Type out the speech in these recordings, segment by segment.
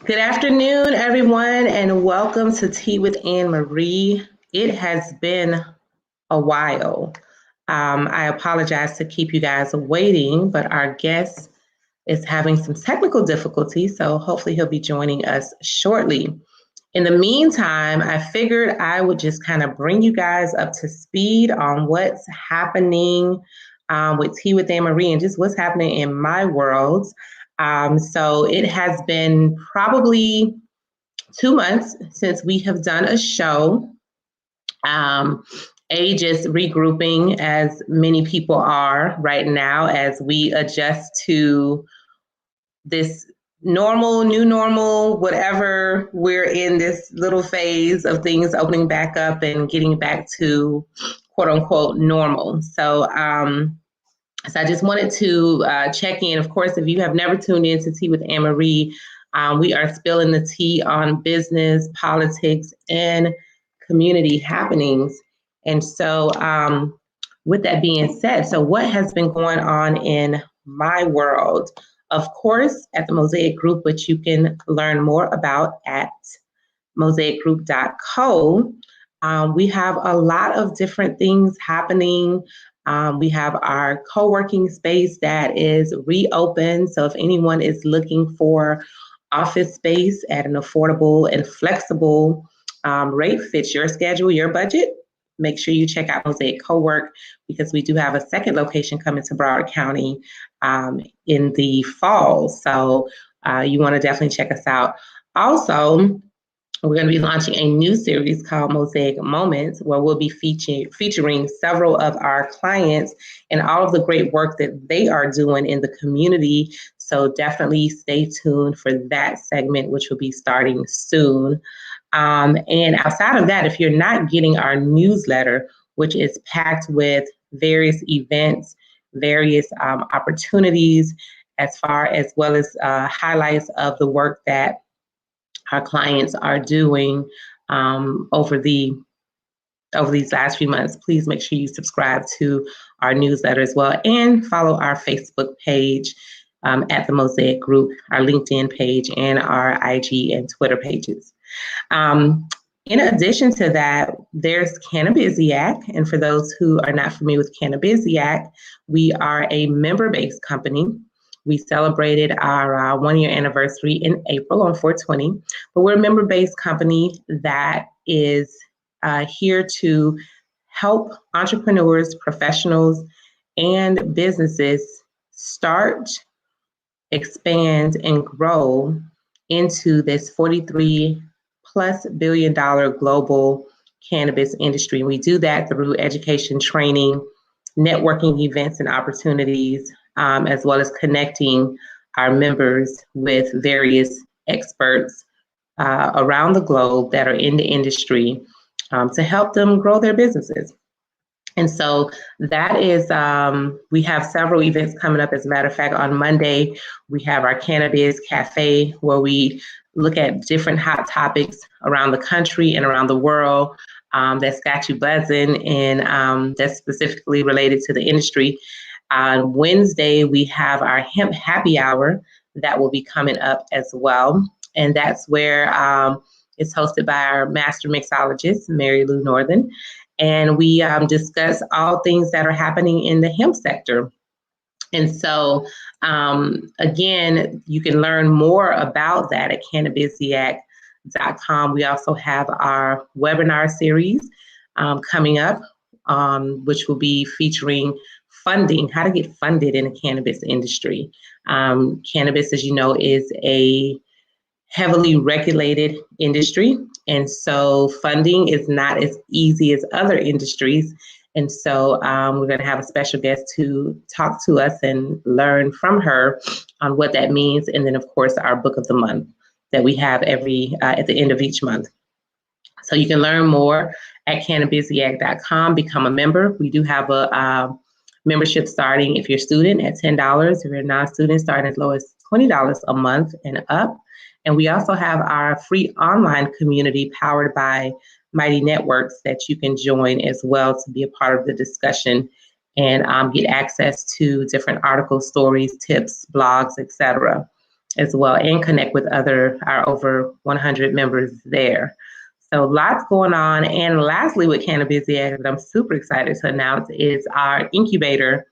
Good afternoon, everyone, and welcome to Tea with Ann Marie. It has been a while. I apologize to keep you guys waiting, but our guest is having some technical difficulties, so hopefully he'll be joining us shortly. In the meantime, I figured I would just kind of bring you guys up to speed on what's happening with Tea with Ann Marie and just what's happening in my world. So it has been probably 2 months since we have done a show. Just regrouping as many people are right now as we adjust to this new normal, whatever we're in this little phase of things opening back up and getting back to quote unquote normal. So I just wanted to check in. Of course, if you have never tuned in to Tea with Ann Marie, we are spilling the tea on business, politics, and community happenings. And so with that being said, so what has been going on in my world? Of course, at the Mosaic Group, which you can learn more about at mosaicgroup.co, we have a lot of different things happening. We have our co-working space that is reopened. So if anyone is looking for office space at an affordable and flexible rate, fits your schedule, your budget, make sure you check out Mosaic Co-work because we do have a second location coming to Broward County in the fall. So you want to definitely check us out. Also, we're going to be launching a new series called Mosaic Moments, where we'll be featuring several of our clients and all of the great work that they are doing in the community. So definitely stay tuned for that segment, which will be starting soon. And outside of that, if you're not getting our newsletter, which is packed with various events, various opportunities, as well as highlights of the work that our clients are doing over these last few months, please make sure you subscribe to our newsletter as well and follow our Facebook page at the Mosaic Group, our LinkedIn page, and our IG and Twitter pages. In addition to that, there's Cannabisiac. And for those who are not familiar with Cannabisiac, we are a member-based company. We celebrated our 1-year anniversary in April on 4/20, but we're a member-based company that is here to help entrepreneurs, professionals, and businesses start, expand, and grow into this $43+ billion global cannabis industry. We do that through education, training, networking events and opportunities, as well as connecting our members with various experts around the globe that are in the industry to help them grow their businesses. And so that is, we have several events coming up. As a matter of fact, on Monday, we have our Cannabis Cafe, where we look at different hot topics around the country and around the world that's got you buzzing and that's specifically related to the industry. On Wednesday, we have our Hemp Happy Hour that will be coming up as well. And that's where it's hosted by our master mixologist, Mary Lou Northern. And we discuss all things that are happening in the hemp sector. And so, again, you can learn more about that at cannabisiac.com. We also have our webinar series coming up, which will be featuring funding, how to get funded in the cannabis industry. Cannabis, as you know, is a heavily regulated industry. And so funding is not as easy as other industries. And so we're going to have a special guest to talk to us and learn from her on what that means. And then, of course, our book of the month that we have at the end of each month. So you can learn more at cannabisiac.com, become a member. We do have a membership starting if you're a student at $10, if you're a non-student starting as low as $20 a month and up. And we also have our free online community powered by Mighty Networks that you can join as well to be a part of the discussion and get access to different articles, stories, tips, blogs, etc. as well, and connect with our over 100 members there. So lots going on. And lastly, with Cannabiziac, that I'm super excited to announce is our incubator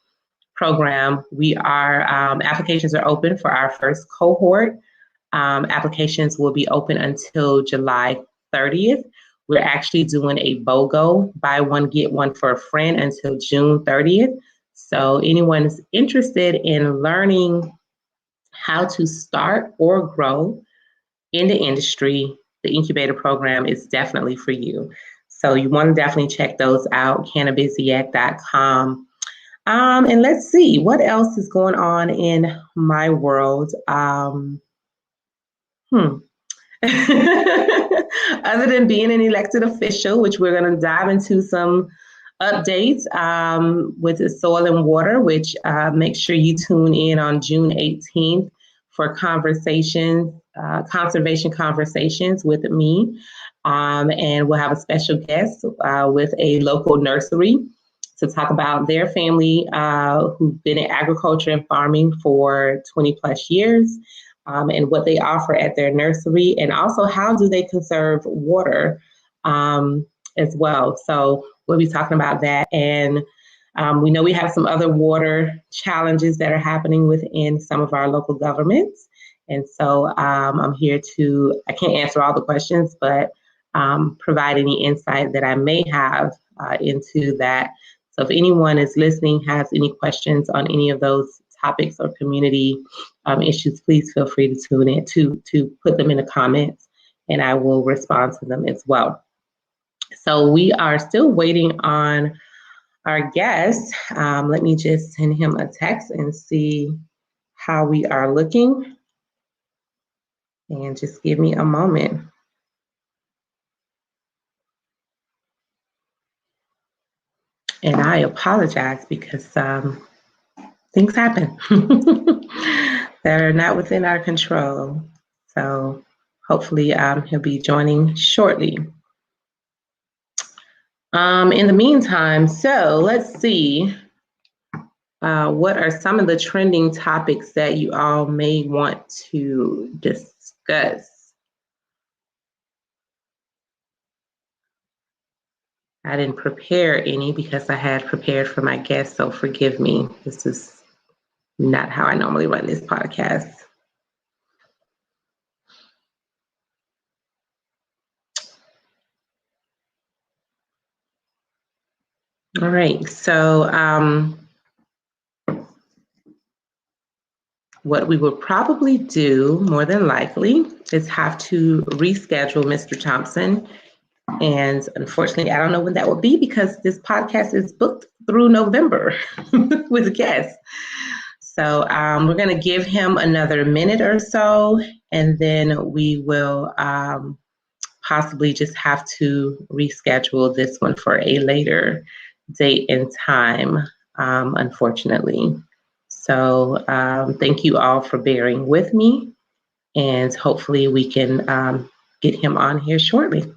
program. Applications are open for our first cohort. Applications will be open until July 30th. We're actually doing a BOGO, buy one, get one for a friend, until June 30th. So anyone is interested in learning how to start or grow in the industry, the incubator program is definitely for you. So you want to definitely check those out, cannabiziac.com. And let's see, what else is going on in my world? Other than being an elected official, which we're going to dive into some updates with the soil and water, which make sure you tune in on June 18th for conversations, conservation conversations with me. And we'll have a special guest with a local nursery to talk about their family who've been in agriculture and farming for 20 plus years. And what they offer at their nursery, and also how do they conserve water as well. So we'll be talking about that. And we know we have some other water challenges that are happening within some of our local governments. And so I'm here I can't answer all the questions, but provide any insight that I may have into that. So if anyone is listening, has any questions on any of those topics or community issues, please feel free to tune in, to put them in the comments, and I will respond to them as well. So we are still waiting on our guest. Let me just send him a text and see how we are looking. And just give me a moment. And I apologize because things happen that are not within our control. So hopefully he'll be joining shortly. In the meantime, so let's see. What are some of the trending topics that you all may want to discuss? I didn't prepare any because I had prepared for my guests, so forgive me. This is not how I normally run this podcast. All right, so what we will probably do, more than likely, is have to reschedule Mr. Thompson. And unfortunately, I don't know when that will be because this podcast is booked through November with guests. So we're going to give him another minute or so, and then we will possibly just have to reschedule this one for a later date and time, unfortunately. So thank you all for bearing with me, and hopefully we can get him on here shortly.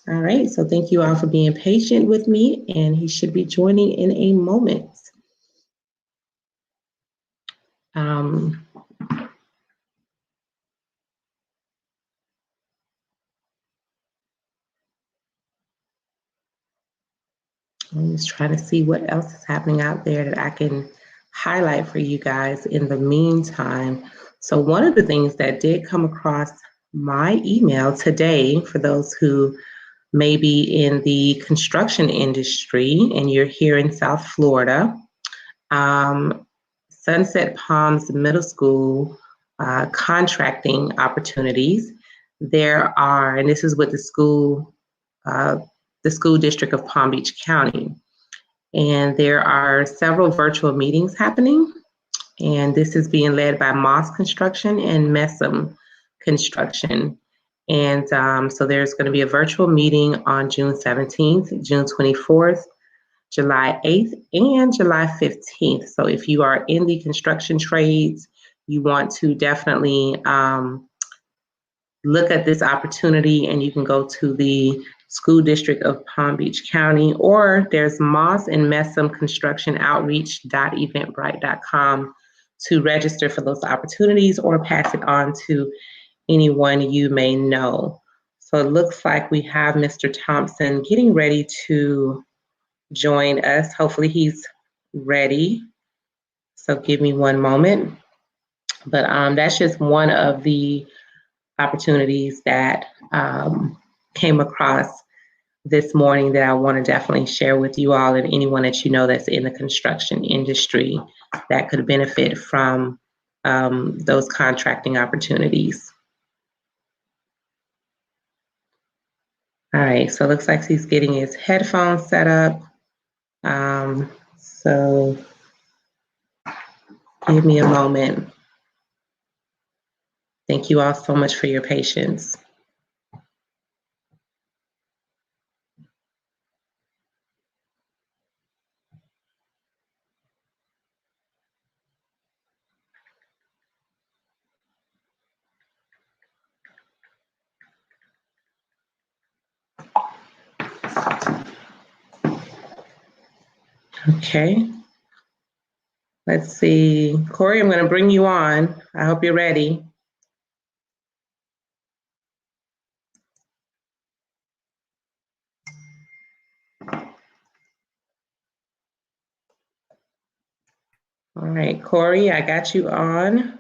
All right, so thank you all for being patient with me, and he should be joining in a moment. I'm just trying to see what else is happening out there that I can highlight for you guys in the meantime. So one of the things that did come across my email today, for those who may be in the construction industry and you're here in South Florida, Sunset Palms Middle School contracting opportunities. There are, and this is what the school the school district of Palm Beach County. And there are several virtual meetings happening. And this is being led by Moss Construction and Messam Construction. And so there's going to be a virtual meeting on June 17th, June 24th, July 8th, and July 15th. So if you are in the construction trades, you want to definitely look at this opportunity, and you can go to the School District of Palm Beach County, or there's Moss and Messam Construction Outreach.eventbrite.com to register for those opportunities or pass it on to anyone you may know. So it looks like we have Mr. Thompson getting ready to join us. Hopefully he's ready. So give me one moment. But that's just one of the opportunities that came across this morning that I want to definitely share with you all and anyone that you know that's in the construction industry that could benefit from those contracting opportunities. All right, so it looks like he's getting his headphones set up. So give me a moment. Thank you all so much for your patience. Okay. Let's see. Corey, I'm going to bring you on. I hope you're ready. All right, Corey, I got you on.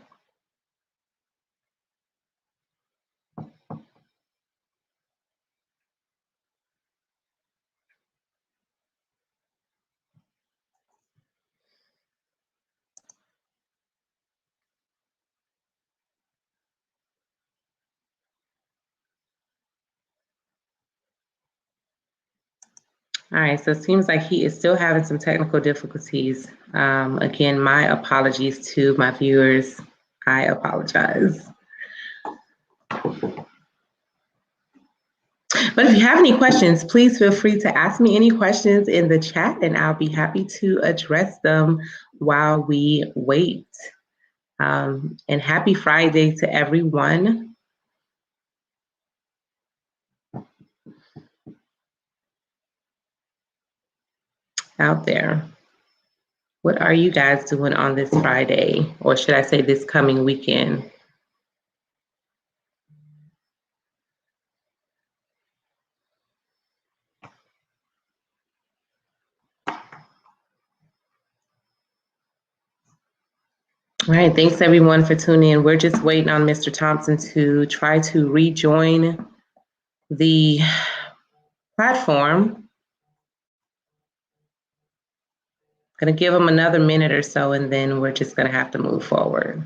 All right, so it seems like he is still having some technical difficulties. Again, my apologies to my viewers. I apologize. But if you have any questions, please feel free to ask me any questions in the chat, and I'll be happy to address them while we wait. And happy Friday to everyone. Out there. What are you guys doing on this Friday, or should I say this coming weekend? All right, thanks everyone for tuning in. We're just waiting on Mr. Thompson to try to rejoin the platform. Gonna give him another minute or so, and then we're just gonna have to move forward.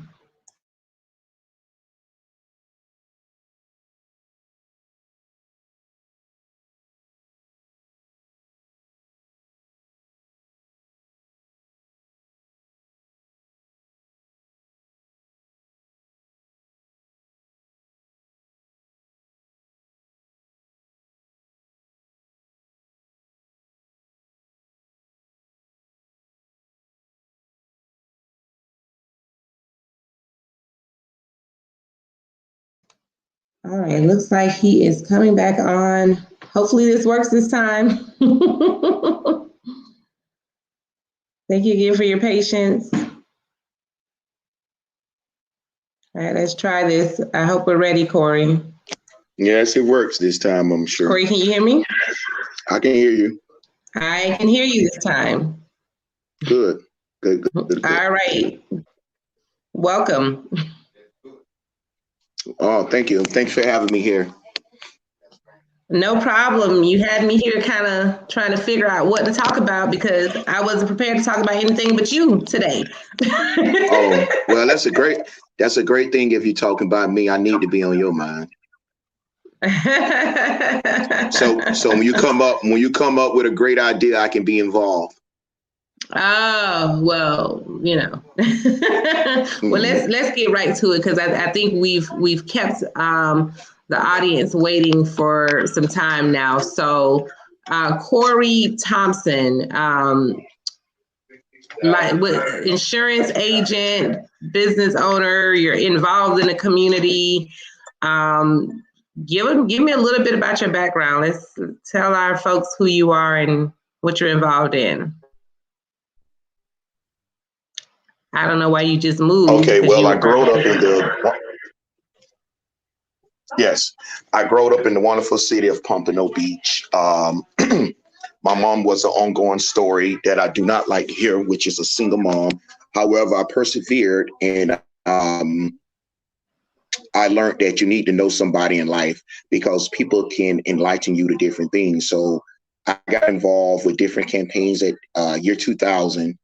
All right, looks like he is coming back on. Hopefully this works this time. Thank you again for your patience. All right, let's try this. I hope we're ready, Corey. Yes, it works this time, I'm sure. Corey, can you hear me? I can hear you. I can hear you this time. Good. Good. All right. Welcome. Oh, thank you. Thanks for having me here. No problem. You had me here kind of trying to figure out what to talk about because I wasn't prepared to talk about anything but you today. Oh, well, that's a great thing if you're talking about me. I need to be on your mind. So when you come up with a great idea, I can be involved. Oh, well, well, Hmm. let's get right to it, because I think we've kept the audience waiting for some time now. So, Corey Thompson, like with insurance agent, business owner, you're involved in the community. Um, give me a little bit about your background. Let's tell our folks who you are and what you're involved in. I don't know why you just moved, Okay, because well, you I were. grew up in the yes, I grew up in the wonderful city of Pompano Beach. My mom was an ongoing story that I do not like to hear, which is a single mom. However, I persevered, and I learned that you need to know somebody in life because people can enlighten you to different things. So I got involved with different campaigns at year 2000,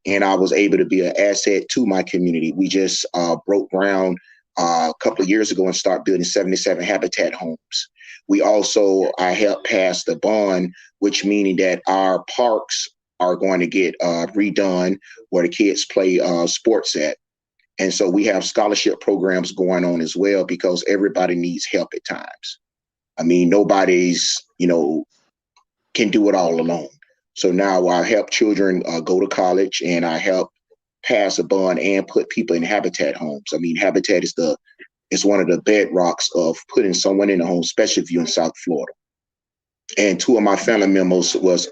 and I was able to be an asset to my community. We just broke ground a couple of years ago and start building 77 habitat homes. We also, I helped pass the bond, which meaning that our parks are going to get redone where the kids play sports at. And so we have scholarship programs going on as well because everybody needs help at times. I mean, nobody's, can do it all alone. So now I help children go to college, and I help pass a bond and put people in habitat homes. I mean, habitat is one of the bedrocks of putting someone in a home, especially if you're in South Florida. And two of my family members was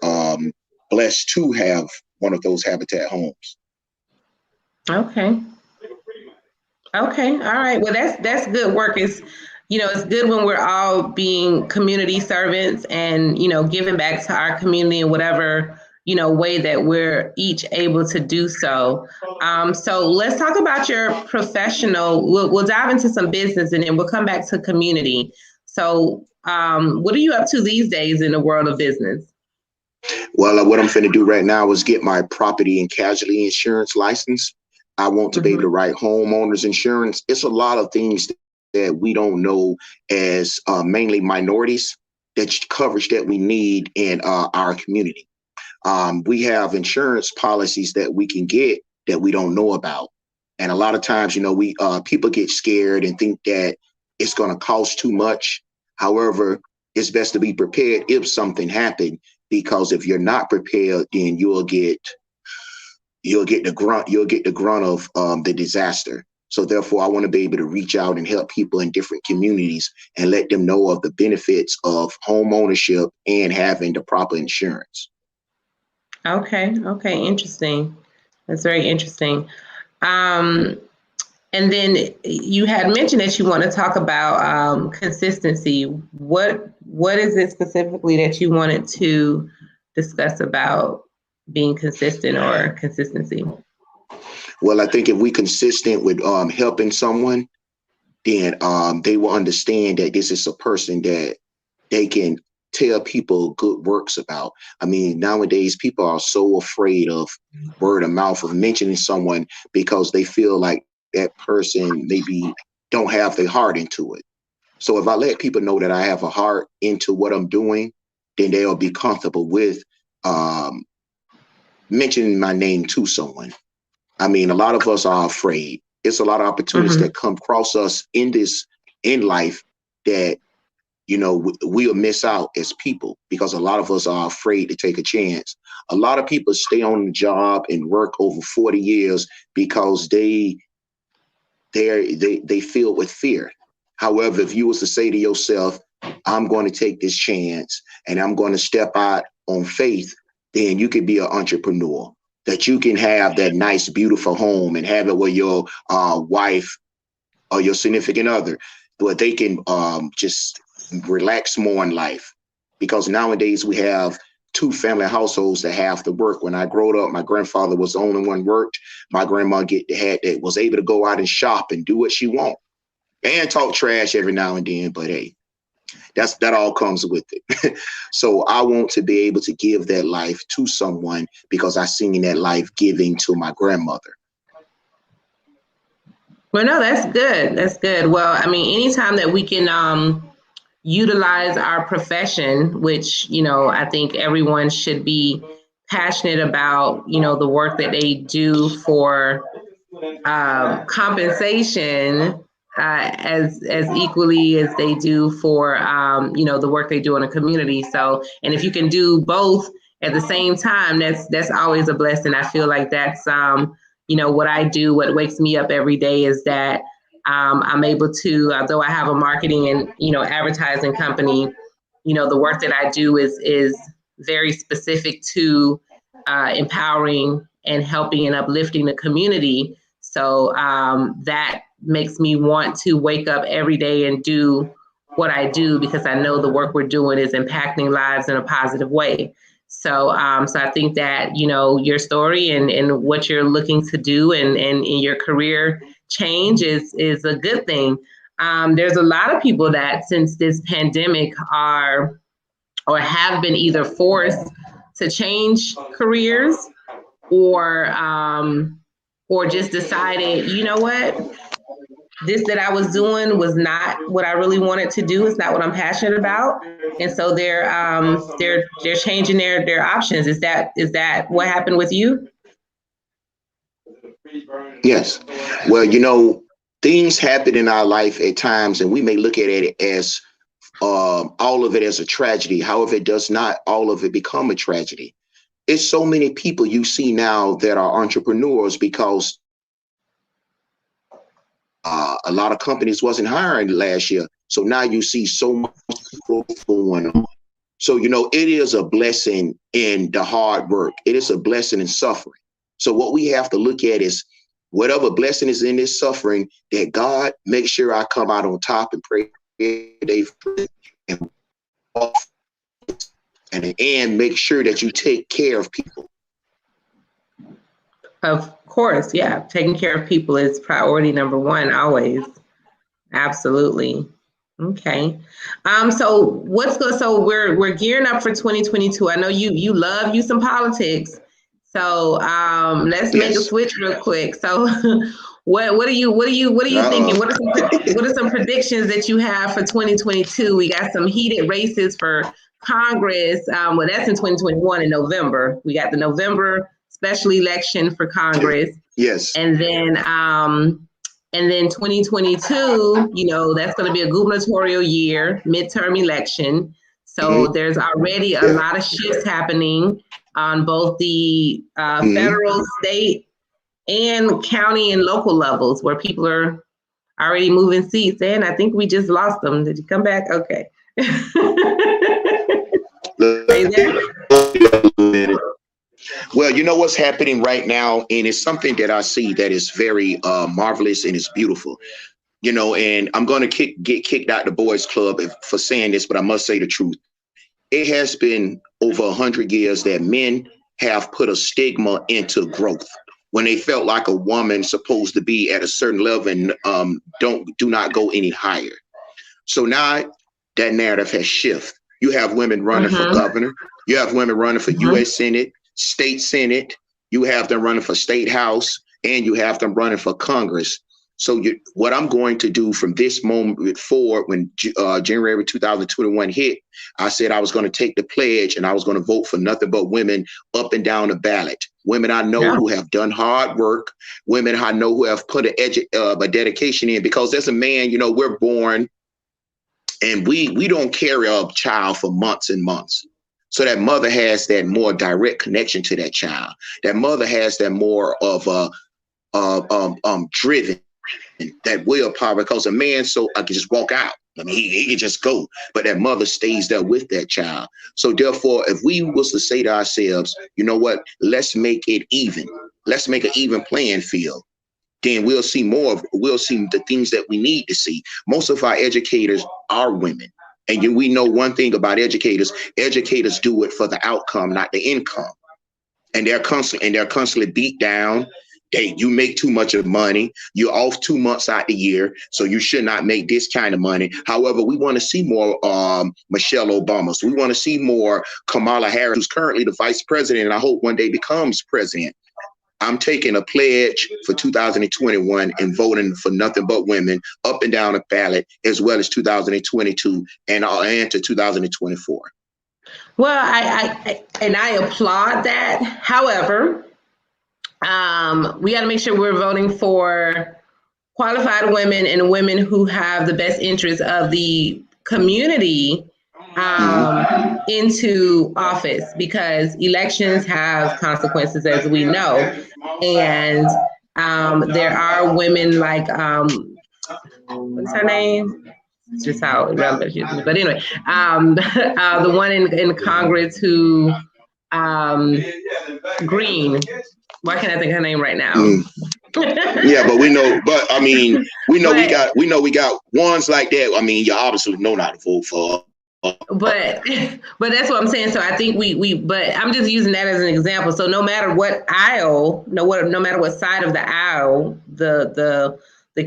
blessed to have one of those habitat homes. Okay. Okay. All right. Well, that's good work. It's good when we're all being community servants and, giving back to our community in whatever, way that we're each able to do so. So let's talk about your professional. We'll dive into some business, and then we'll come back to community. So, what are you up to these days in the world of business? Well, what I'm finna do right now is get my property and casualty insurance license. I want to be able to Mm-hmm. write homeowners insurance. It's a lot of things that we don't know as mainly minorities, that coverage that we need in our community. We have insurance policies that we can get that we don't know about. And a lot of times, we people get scared and think that it's going to cost too much. However, it's best to be prepared if something happened, because if you're not prepared, then you'll get the grunt of the disaster. So therefore, I want to be able to reach out and help people in different communities and let them know of the benefits of home ownership and having the proper insurance. Okay. Okay. Interesting. That's very interesting. Um, And then you had mentioned that you want to talk about consistency. What is it specifically that you wanted to discuss about being consistent or consistency? Well, I think if we consistent with helping someone, then they will understand that this is a person that they can tell people good works about. I mean, nowadays people are so afraid of word of mouth, of mentioning someone, because they feel like that person maybe don't have their heart into it. So if I let people know that I have a heart into what I'm doing, then they'll be comfortable with um, mentioning my name to someone. I mean, a lot of us are afraid. It's a lot of opportunities Mm-hmm. that come across us in life that we'll miss out as people, because a lot of us are afraid to take a chance. A lot of people stay on the job and work over 40 years because they feel with fear. However, if you was to say to yourself, I'm going to take this chance and I'm going to step out on faith, then you could be an entrepreneur. That you can have that nice, beautiful home and have it where your wife or your significant other, where they can just relax more in life. Because nowadays we have two family households that have to work. When I growed up, my grandfather was the only one worked. My grandma had that was able to go out and shop and do what she want and talk trash every now and then. But hey, that all comes with it. So I want to be able to give that life to someone because I seen that life giving to my grandmother. Well, no, that's good. That's good. Well, I mean, anytime that we can utilize our profession, which, I think everyone should be passionate about, the work that they do for compensation as equally as they do for the work they do in a community. So, and if you can do both at the same time, that's always a blessing. I feel like that's what I do. What wakes me up every day is that I'm able to, although I have a marketing and advertising company, the work that I do is very specific to empowering and helping and uplifting the community. So that makes me want to wake up every day and do what I do, because I know the work we're doing is impacting lives in a positive way. So I think that, your story and what you're looking to do and in your career change is a good thing. There's a lot of people that since this pandemic are or have been either forced to change careers or just decided, what, this that I was doing was not what I really wanted to do. It's not what I'm passionate about. And so they're changing their options. Is that what happened with you? Yes. Well, things happen in our life at times, and we may look at it as all of it as a tragedy. However, it does not all of it become a tragedy. It's so many people you see now that are entrepreneurs because a lot of companies wasn't hiring last year. So now you see so much growth going on. So, it is a blessing in the hard work. It is a blessing in suffering. So what we have to look at is whatever blessing is in this suffering, that God make sure I come out on top and pray and and make sure that you take care of people. Of course, yeah. Taking care of people is priority number one, always. Absolutely. Okay. So what's good? So we're gearing up for 2022. I know you love you some politics. So let's make a Yes. switch real quick. So what are you thinking? What are some predictions that you have for 2022? We got some heated races for Congress. Well, that's in 2021 in November. We got the November special election for Congress. Yes. And then 2022, that's going to be a gubernatorial year, midterm election. So there's already a lot of shifts happening on both the federal, state, and county and local levels where people are already moving seats. And I think we just lost them. Did you come back? Okay. Are you there? Well, what's happening right now, and it's something that I see that is very marvelous and it's beautiful. And I'm going to get kicked out the boys club for saying this, but I must say the truth. It has been over 100 years that men have put a stigma into growth when they felt like a woman supposed to be at a certain level and do not go any higher. So now that narrative has shifted. You have women running for governor. You have women running for U.S. Senate, state Senate. You have them running for state house, and you have them running for Congress. So what I'm going to do from this moment forward, when January 2021 hit, I said I was going to take the pledge and I was going to vote for nothing but women up and down the ballot. Women I know who have done hard work. Women I know who have put a dedication in. Because as a man, we're born and we don't carry a child for months and months. So that mother has that more direct connection to that child. That mother has that more of a driven, that willpower, because a man, so I can just walk out. I mean, he can just go, but that mother stays there with that child. So therefore, if we was to say to ourselves, you know what, let's make it even. Let's make an even playing field. Then we'll see the things that we need to see. Most of our educators are women. And we know one thing about educators do it for the outcome, not the income. And they're constantly beat down. You make too much of money. You're off 2 months out the year, so you should not make this kind of money. However, we want to see more Michelle Obamas. We want to see more Kamala Harris, who's currently the vice president, and I hope one day becomes president. I'm taking a pledge for 2021 and voting for nothing but women up and down the ballot, as well as 2022 and to 2024. Well, I applaud that. However, we got to make sure we're voting for qualified women and women who have the best interests of the community into office, because elections have consequences, as we know. And there are women like, what's her name? It's just how irrelevant she is. But anyway, the one in Congress who, Green, why can't I think of her name right now? Yeah, but we know we got ones like that. I mean, you obviously know not to vote for. But that's what I'm saying. So I think but I'm just using that as an example. So no matter what aisle, no matter what side of the aisle the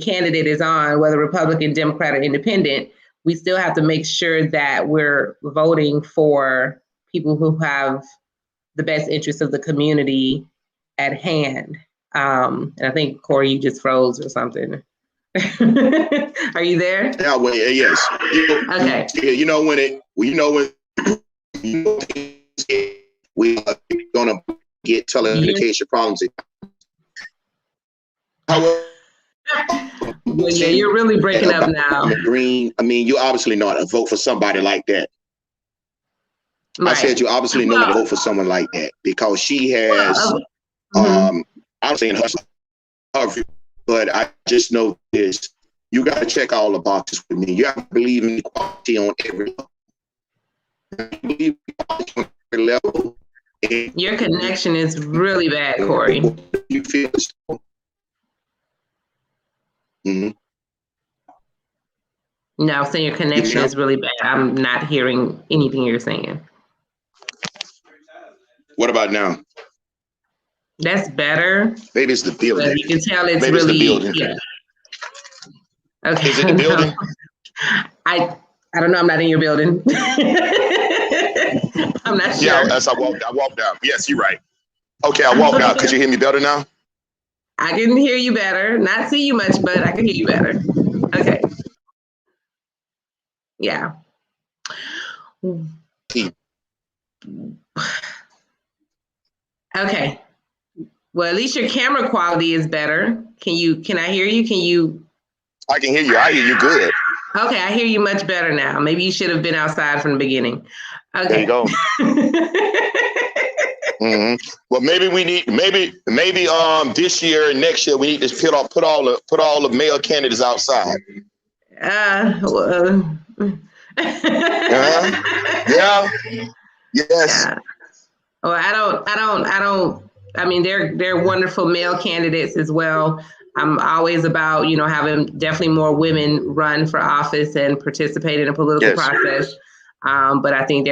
candidate is on, whether Republican, Democrat, or Independent, we still have to make sure that we're voting for people who have the best interests of the community at hand. And I think, Corey, you just froze or something. Are you there? Yeah, well, yes. Okay. When we're gonna get telecommunication problems. Well, yeah, you're really breaking up now. Green, I mean, you obviously know how to vote for somebody like that. Right. I said you obviously know how to vote for someone like that, because she has, I'm saying her, but I just know this. You got to check all the boxes with me. You have to believe in equality on every level. Your connection is really bad, Corey. You feel No, I'm saying your connection is really bad. I'm not hearing anything you're saying. What about now? That's better. Maybe it's the building. But you can tell it's maybe really. It's the building. Yeah. Okay. Is it the building? I don't know. I'm not in your building. I'm not sure. Yeah, as I walked out. Yes, you're right. Okay, I walked out. Could you hear me better now? I can hear you better. Not see you much, but I can hear you better. Okay. Yeah. Okay. Well, at least your camera quality is better. Can I hear you? I can hear you. I hear you good. Okay, I hear you much better now. Maybe you should have been outside from the beginning. Okay. There you go. Well, maybe we need this year and next year we need to put all the male candidates outside. Yeah. Yes. Yeah. Well, I mean, they're wonderful male candidates as well. I'm always about, having definitely more women run for office and participate in a political process. But I think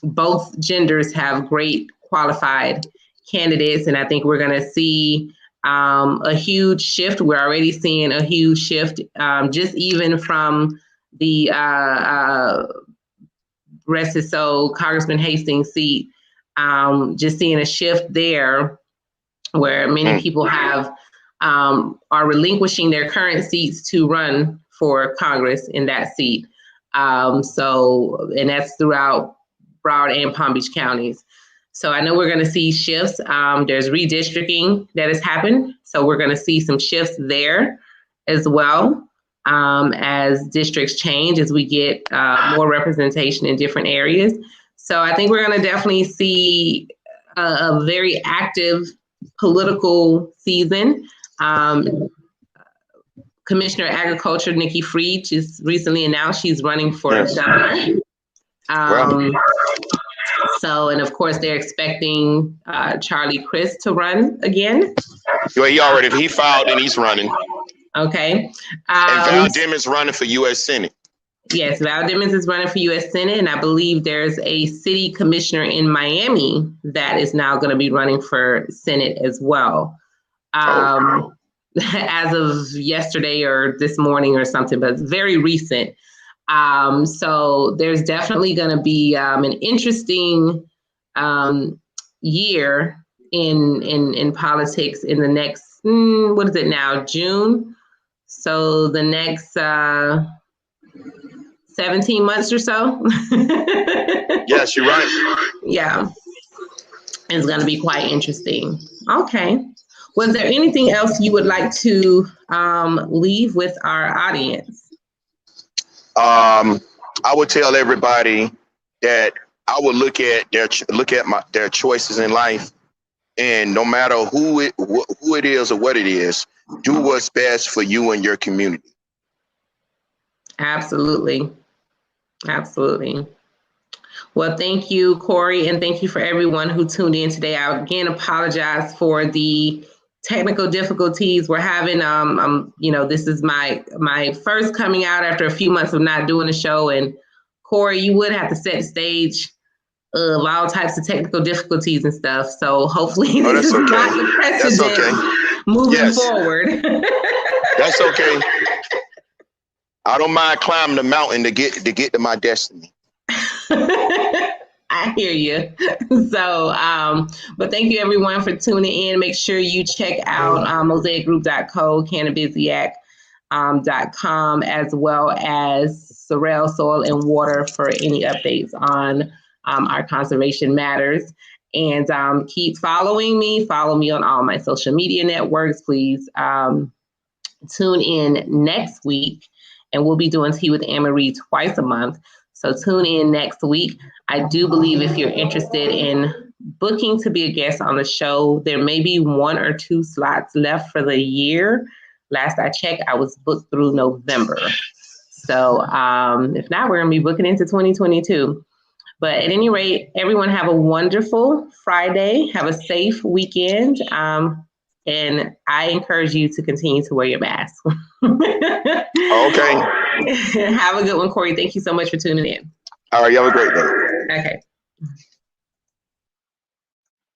both genders have great qualified candidates. And I think we're going to see a huge shift. We're already seeing a huge shift, just even from the rest is so Congressman Hastings' seat, just seeing a shift there where many people are relinquishing their current seats to run for Congress in that seat. And that's throughout Broward and Palm Beach counties. So I know we're going to see shifts. There's redistricting that has happened. So we're going to see some shifts there as well, as districts change, as we get more representation in different areas. So I think we're going to definitely see a very active political season. Commissioner of Agriculture Nikki Fried just recently announced she's running for governor. So, and of course, they're expecting Charlie Crist to run again. Well, he filed and he's running. Okay. And Val Demings running for U.S. Senate. Yes, Val Demings is running for U.S. Senate, and I believe there's a city commissioner in Miami that is now going to be running for Senate as well. As of yesterday or this morning or something, but it's very recent. So there's definitely going to be an interesting year in politics in the next, what is it now, June? So the next 17 months or so. Yes, you're right. Yeah, it's going to be quite interesting. Okay. Was there anything else you would like to leave with our audience? I would tell everybody that I would look at their choices in life, and no matter who it is or what it is, do what's best for you and your community. Absolutely. Absolutely. Well, thank you, Corey, and thank you for everyone who tuned in today. I again apologize for the technical difficulties we're having. This is my first coming out after a few months of not doing a show, and Corey, you would have to set the stage of all types of technical difficulties and stuff. So hopefully this is not the precedent moving forward. That's okay. I don't mind climbing the mountain to get to my destiny. I hear you. So, but thank you everyone for tuning in. Make sure you check out mosaicgroup.co, cannabisiac.com, as well as Sorrell Soil and Water for any updates on our conservation matters. And keep following me. Follow me on all my social media networks. Please tune in next week, and we'll be doing Tea with Ann Marie twice a month. So tune in next week. I do believe if you're interested in booking to be a guest on the show, there may be 1 or 2 slots left for the year. Last I checked, I was booked through November. So if not, we're going to be booking into 2022. But at any rate, everyone have a wonderful Friday. Have a safe weekend. And I encourage you to continue to wear your mask. Okay. Have a good one, Corey. Thank you so much for tuning in. All right. You have a great day. Okay.